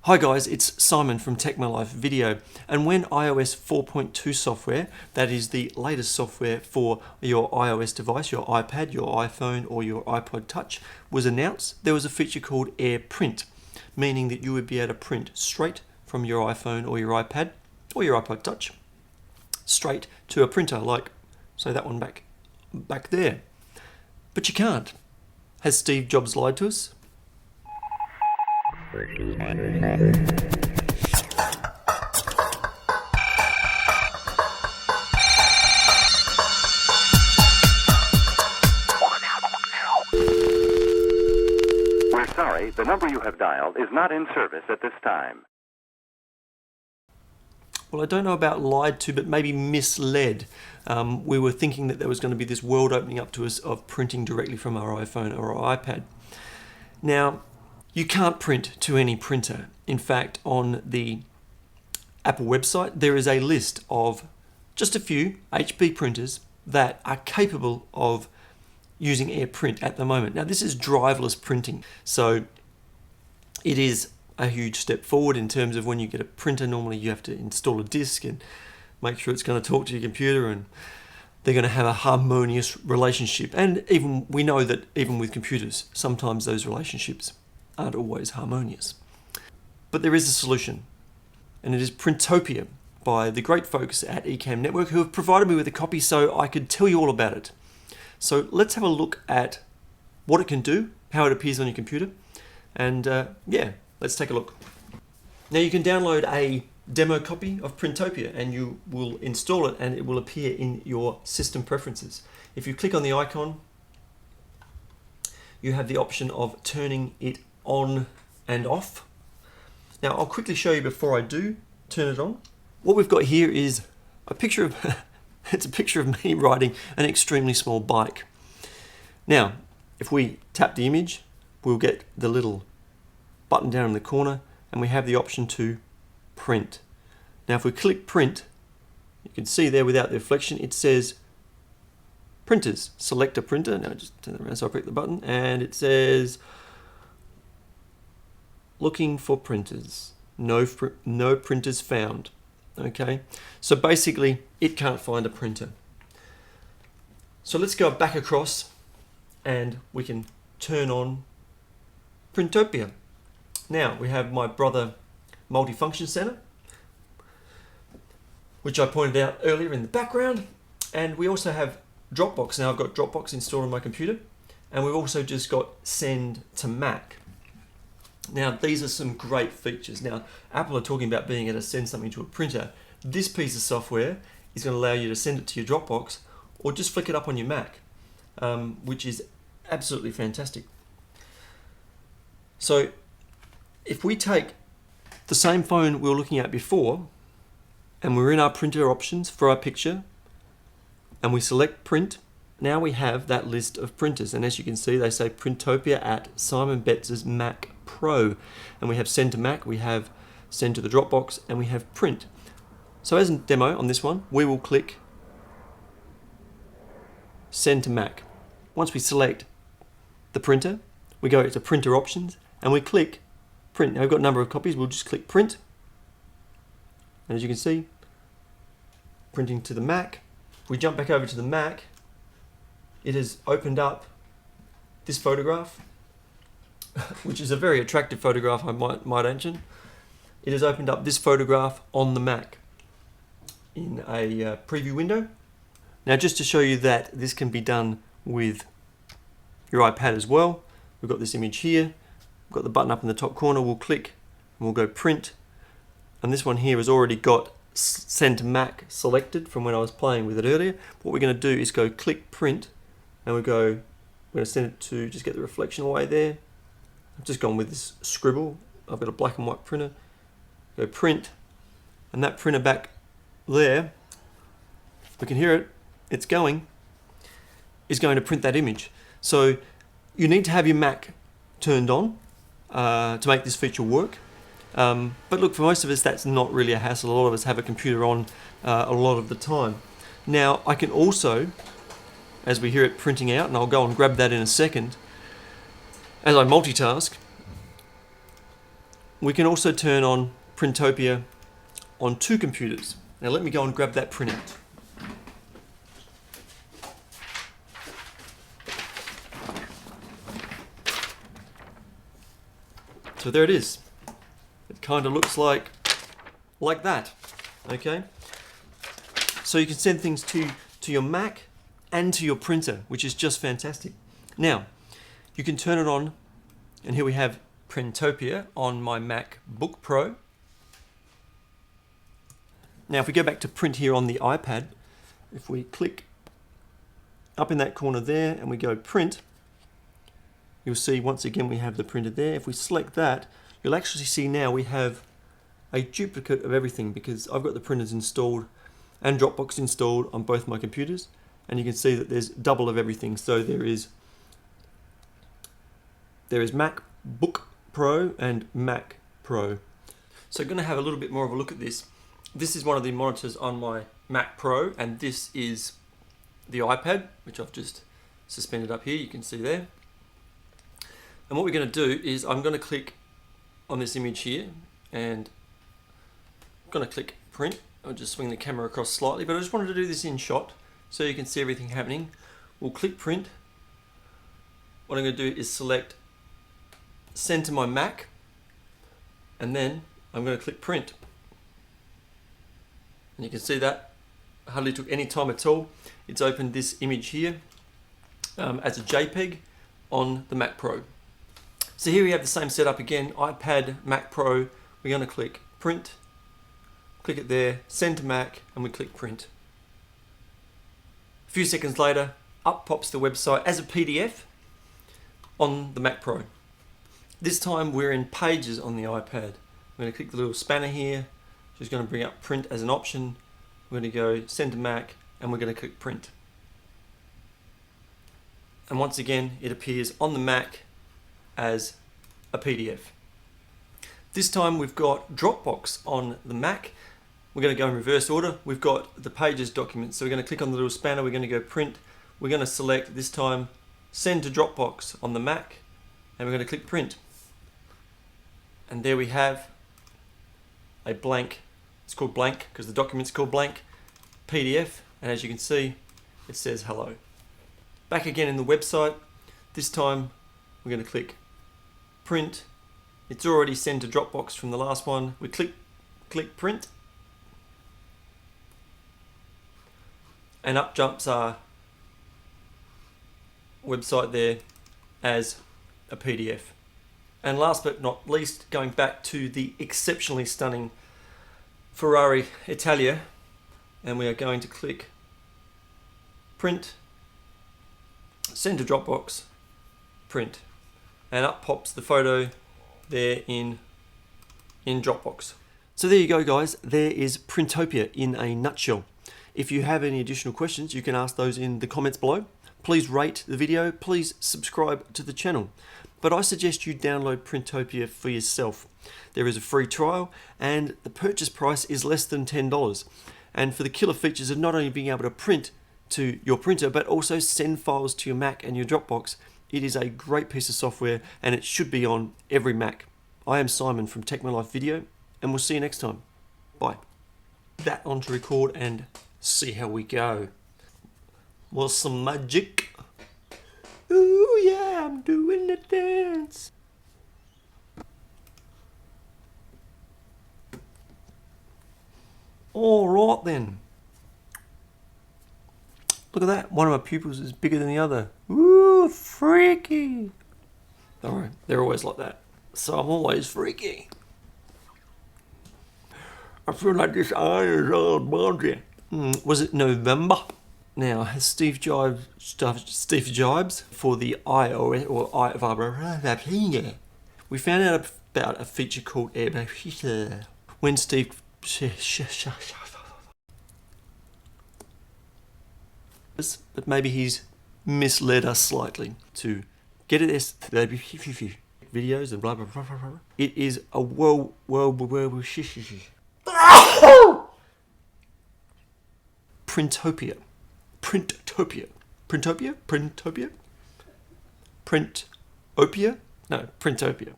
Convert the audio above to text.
Hi guys, it's Simon from Tech My Life Video, and when iOS 4.2 software, that is the latest software for your iOS device, your iPad, your iPhone or your iPod Touch, was announced, there was a feature called AirPrint, meaning that you would be able to print straight from your iPhone or your iPad or your iPod Touch straight to a printer, like say that one back there. But you can't. Has Steve Jobs lied to us? We're sorry, the number you have dialed is not in service at this time. Well, I don't know about lied to, but maybe misled. We were thinking that there was going to be this world opening up to us of printing directly from our iPhone or our iPad. Now, you can't print to any printer. In fact, on the Apple website, there is a list of just a few HP printers that are capable of using AirPrint at the moment. Now, this is driverless printing, so it is a huge step forward in terms of when you get a printer. Normally you have to install a disk and make sure it's going to talk to your computer, and they're going to have a harmonious relationship. And even we know that even with computers, sometimes those relationships aren't always harmonious. But there is a solution, and it is Printopia by the great folks at Ecamm Network, who have provided me with a copy so I could tell you all about it. So let's have a look at what it can do, how it appears on your computer, and let's take a look. Now you can download a demo copy of Printopia and you will install it and it will appear in your system preferences. If you click on the icon, you have the option of turning it on and off. Now I'll quickly show you before I do turn it on. What we've got here is a picture of it's a picture of me riding an extremely small bike. Now, if we tap the image, we'll get the little button down in the corner and we have the option to print. Now if we click print, you can see there without the reflection it says printers, select a printer. Now just turn it around so I click the button and it says looking for printers, no printers found. Okay, so basically it can't find a printer. So let's go back across and we can turn on Printopia. Now we have my brother multifunction center, which I pointed out earlier in the background, and we also have Dropbox. Now I've got Dropbox installed on my computer, and we've also just got send to Mac. Now these are some great features. Now Apple are talking about being able to send something to a printer. This piece of software is going to allow you to send it to your Dropbox or just flick it up on your Mac, which is absolutely fantastic. So if we take the same phone we were looking at before and we're in our printer options for our picture and we select print, now we have that list of printers, and as you can see they say Printopia at Simon Betts's Mac Pro, and we have send to Mac, we have send to the Dropbox, and we have print. So as a demo on this one, we will click send to Mac. Once we select the printer, we go to printer options and we click print. Now we've got a number of copies, we'll just click print, and as you can see, printing to the Mac. If we jump back over to the Mac, it has opened up this photograph, which is a very attractive photograph, I might mention. It has opened up this photograph on the Mac in a preview window. Now just to show you that this can be done with your iPad as well, we've got this image here, we've got the button up in the top corner, we'll click and we'll go print, and this one here has already got send to Mac selected from when I was playing with it earlier. What we're going to do is go click print and we're going to send it to, just get the reflection away there. I've just gone with this scribble. I've got a black and white printer. Go print, and that printer back there, we can hear it, it's going, is going to print that image. So you need to have your Mac turned on to make this feature work. But look, for most of us that's not really a hassle. A lot of us have a computer on a lot of the time. Now I can also, as we hear it printing out, and I'll go and grab that in a second, as I multitask, we can also turn on Printopia on 2 computers. Now let me go and grab that printout. So there it is. It kind of looks like that, okay? So you can send things to your Mac and to your printer, which is just fantastic. Now, you can turn it on, and here we have Printopia on my MacBook Pro. Now, if we go back to print here on the iPad, if we click up in that corner there and we go print, you'll see once again we have the printer there. If we select that, you'll actually see now we have a duplicate of everything because I've got the printers installed and Dropbox installed on both my computers, and you can see that there's double of everything. So there is MacBook Pro and Mac Pro. So I'm going to have a little bit more of a look at this. This is one of the monitors on my Mac Pro, and this is the iPad, which I've just suspended up here, you can see there. And what we're going to do is I'm going to click on this image here, and I'm going to click print. I'll just swing the camera across slightly, but I just wanted to do this in shot so you can see everything happening. We'll click print. What I'm going to do is select send to my Mac, and then I'm going to click print. And you can see that hardly took any time at all. It's opened this image here as a JPEG on the Mac Pro. So here we have the same setup again, iPad, Mac Pro. We're going to click print, click it there, send to Mac, and we click print. A few seconds later, up pops the website as a PDF on the Mac Pro. This time we're in Pages on the iPad. I'm going to click the little spanner here, just going to bring up print as an option. We're going to go send to Mac, and we're going to click print. And once again, it appears on the Mac as a PDF. This time we've got Dropbox on the Mac. We're going to go in reverse order. We've got the Pages document, so we're going to click on the little spanner, we're going to go print. We're going to select this time send to Dropbox on the Mac, and we're going to click print. And there we have a blank, it's called blank because the document's called blank, PDF, and as you can see it says hello. Back again in the website, this time we're going to click print. It's already sent to Dropbox from the last one. We click print, and up jumps our website there as a PDF. And last but not least, going back to the exceptionally stunning Ferrari Italia, and we are going to click print, send to Dropbox, print, and up pops the photo there in Dropbox. So there you go guys, there is Printopia in a nutshell. If you have any additional questions, you can ask those in the comments below. Please rate the video, please subscribe to the channel. But I suggest you download Printopia for yourself. There is a free trial and the purchase price is less than $10. And for the killer features of not only being able to print to your printer, but also send files to your Mac and your Dropbox, it is a great piece of software and it should be on every Mac. I am Simon from Tech My Life Video, and we'll see you next time. Bye. That on to record and see how we go. Well, some magic. Ooh yeah, I'm doing the dance. All right then. Look at that. One of my pupils is bigger than the other. Ooh, freaky. Alright, they're always like that. So I'm always freaky. I feel like this eye is all bulgy. Was it November? Now, has Steve Jobs for the iOS or iPod? We found out about a feature called AirPrint when Steve but maybe he's misled us slightly to get it as videos and blah blah blah blah blah. It is a world Printopia. Printopia. Printopia? Printopia? Printopia? No, Printopia.